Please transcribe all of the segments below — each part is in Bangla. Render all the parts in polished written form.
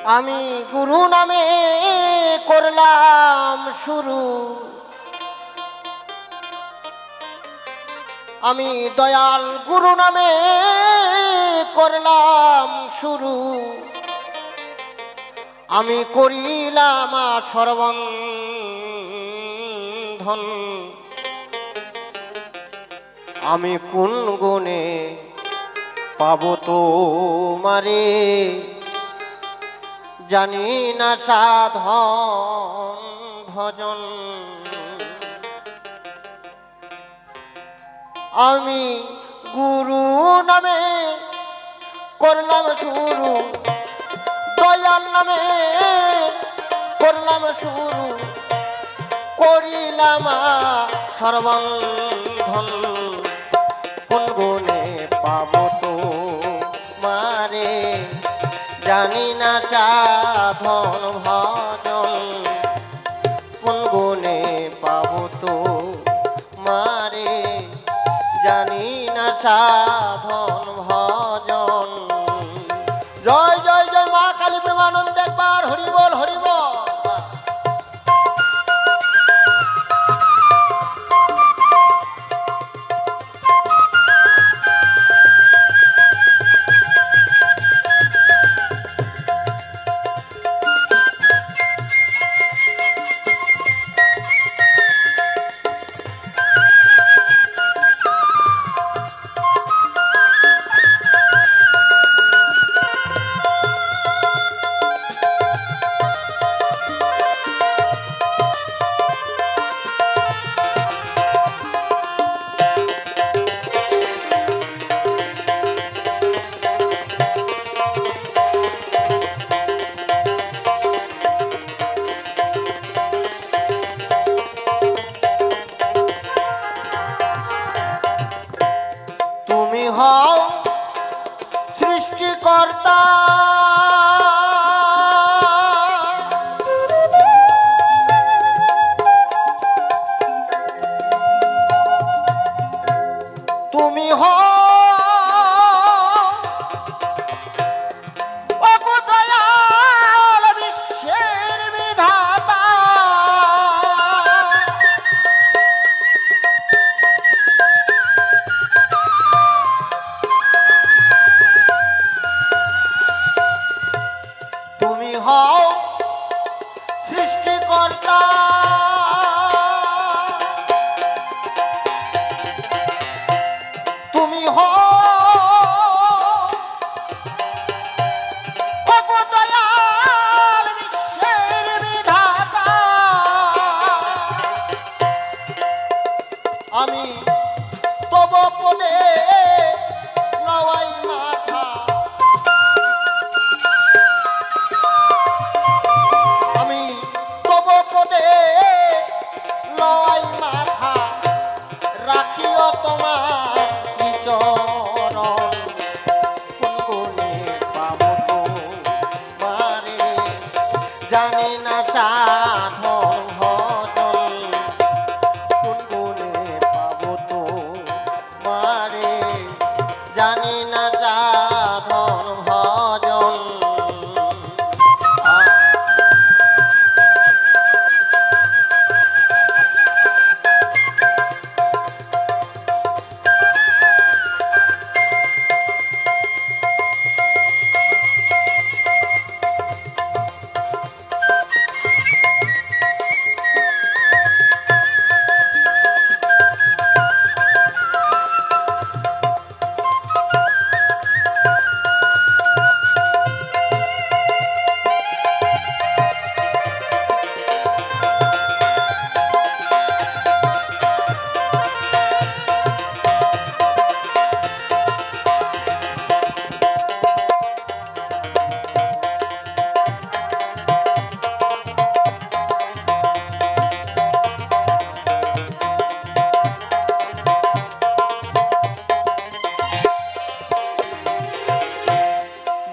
আমি গুরু নামে করলাম শুরু, আমি দয়াল গুরু নামে করলাম শুরু। আমি করিলাম সর্বন্ধন, আমি কোন গুণে পাবো তোমারে, জানি না সাধন ভজন। আমি গুরু নামে করলাম শুরু, দয়াল নামে করলাম শুরু, করিলাম সর্বন্ধন। কোন গুণে পাবো তো মারে, জানি না সাধন ভজন। কোন গুণে পাবো তো মারে, জানি না সাধন ভজন। জয় জয় জয় মা কালী প্রেমানন্দ, একবার হরি বল হরি বল। তুমি হও সৃষ্টিকর্তা, তুমি হও দয়াল বিশ্বের বিধাতা। তুমি হও সৃষ্টিকর্তা, তুমি হও দয়াল বিশ্বের বিধাতা। আমি তব পদে লওয়াই মাথা, আমি তব পদে লওয়াই মাথা, রাখিও তোমার শ্রীচরণ। কোন গুণে পাবো তোমারে, জানি না সাধন ভজন। কোন গুণে পাবো তোমারে, জানি না সাধন ভজন।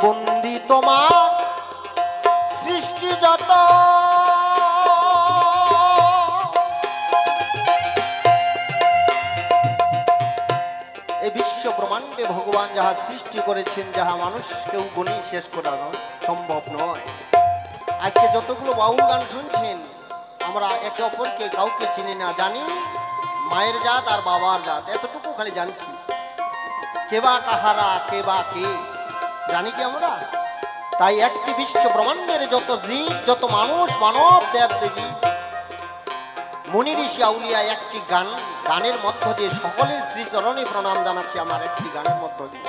বন্দি তোমার সৃষ্টি যত, এই বিশ্ব ব্রহ্মাণ্ড ব্রহ্মাণ্ডে ভগবান যাহা সৃষ্টি করেছেন, যাহা মানুষ কেউ গুণী শেষ করা সম্ভব নয়। আজকে যতগুলো বাউল গান শুনছেন, আমরা একে অপরকে কাউকে চিনি না, জানি মায়ের জাত আর বাবার জাত, এতটুকু খালি জানছি। কে বা কাহারা, কে বা কে, জানি কি আমরা? তাই একটি বিশ্ব ব্রহ্মাণ্ডের যত জীব, যত মানুষ, মানব, দেব দেবী, মুনি ঋষি আউলিয়া, একটি গানের মধ্য দিয়ে সকলের শ্রীচরণে প্রণাম জানাচ্ছি আমার একটি গানের মধ্য দিয়ে।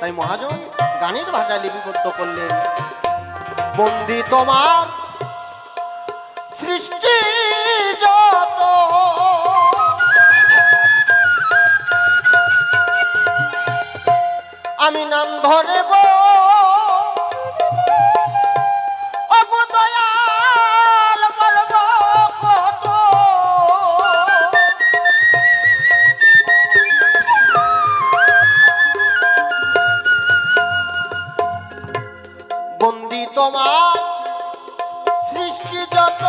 তাই মহাজন গানের ভাষায় লিপিবদ্ধ করলেন, বন্দি তোমার সৃষ্টি যত, আমি নাম ধরে তোমার সৃষ্টি যত,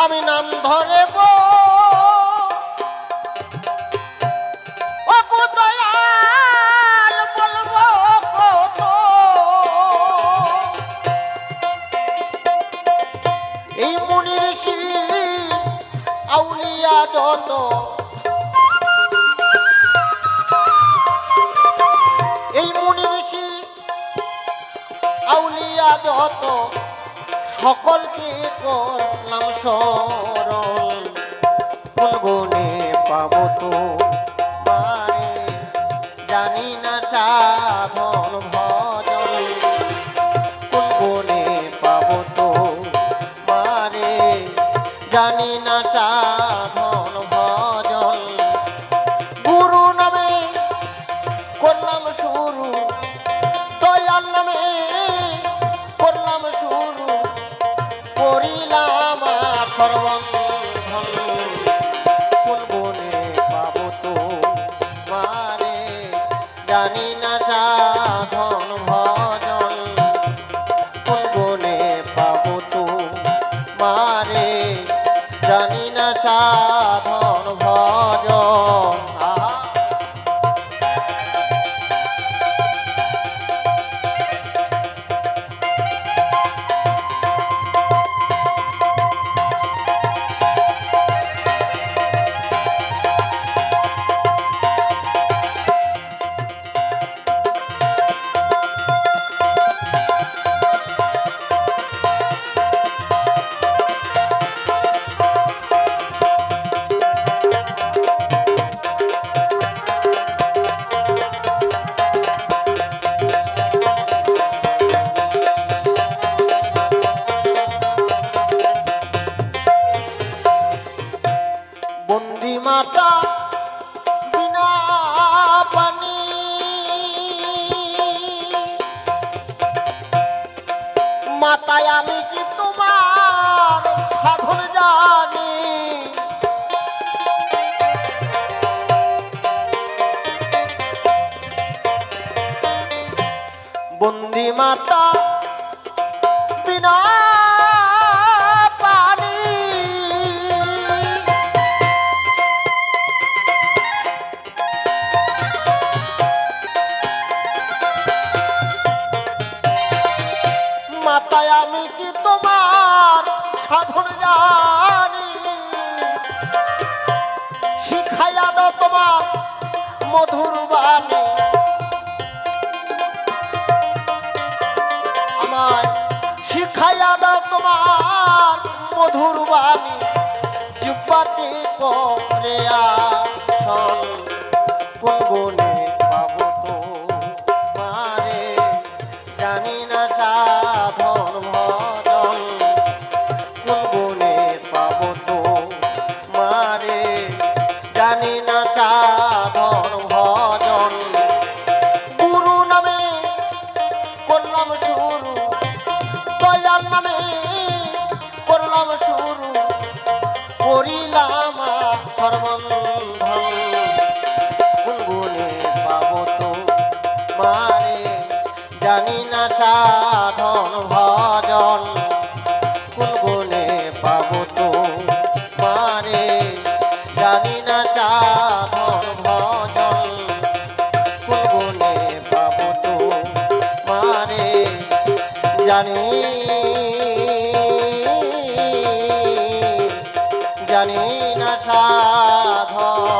আমি নাম ধরে দয়াল বলবো কত। এই মুনি ঋষি আউলিয়া যত, এই মুনি ঋষি আউলিয়া যত, সকলকে করলাম শরণ, কোন গুণে পাবো তো মারে, জানি না সাধন ভজন, কোন গুণে পাবো তো মারে, জানি না সাধন ভজন। গুরু নামে করলাম শুরু, দয়াল নামে করলাম শুরু, করিলাম সর্বন্ধন, কোন গুণে পাবো তো মারে, জানি না সাধন ভজন, কোন গুণে পাবো তো মারে, জানি না সাধন ভজন। বন্দি মাতা বিনা পানি, মাতায় আমি কি তোমার সাধন জানি, বন্দি মাতা বিনা পানি, মাতায় আমি কি তোমার সাধন জানি, শিখাইয়া দাও তোমার মধুর বাণী, আমায় শিখাইয়া দাও তোমার মধুর বাণী, জিহ্বাতে করে আসন, কোন গুণে পাবো তো মারে, জানি না সাধন ভজন, কোন গুণে পাবো তো মারে, জানি না সাধন ভজন। গুরু নামে করলাম শুরু, দয়াল নামে করলাম শুরু, করিলাম সর্বন্ধন, কোন গুণে পাবো তো মারে, জানি না সাধন ভজন, কোন গুণে পাবো তো সাধন ভজন কোন গুণে পাবো তো মারে জানি জানি না সাধন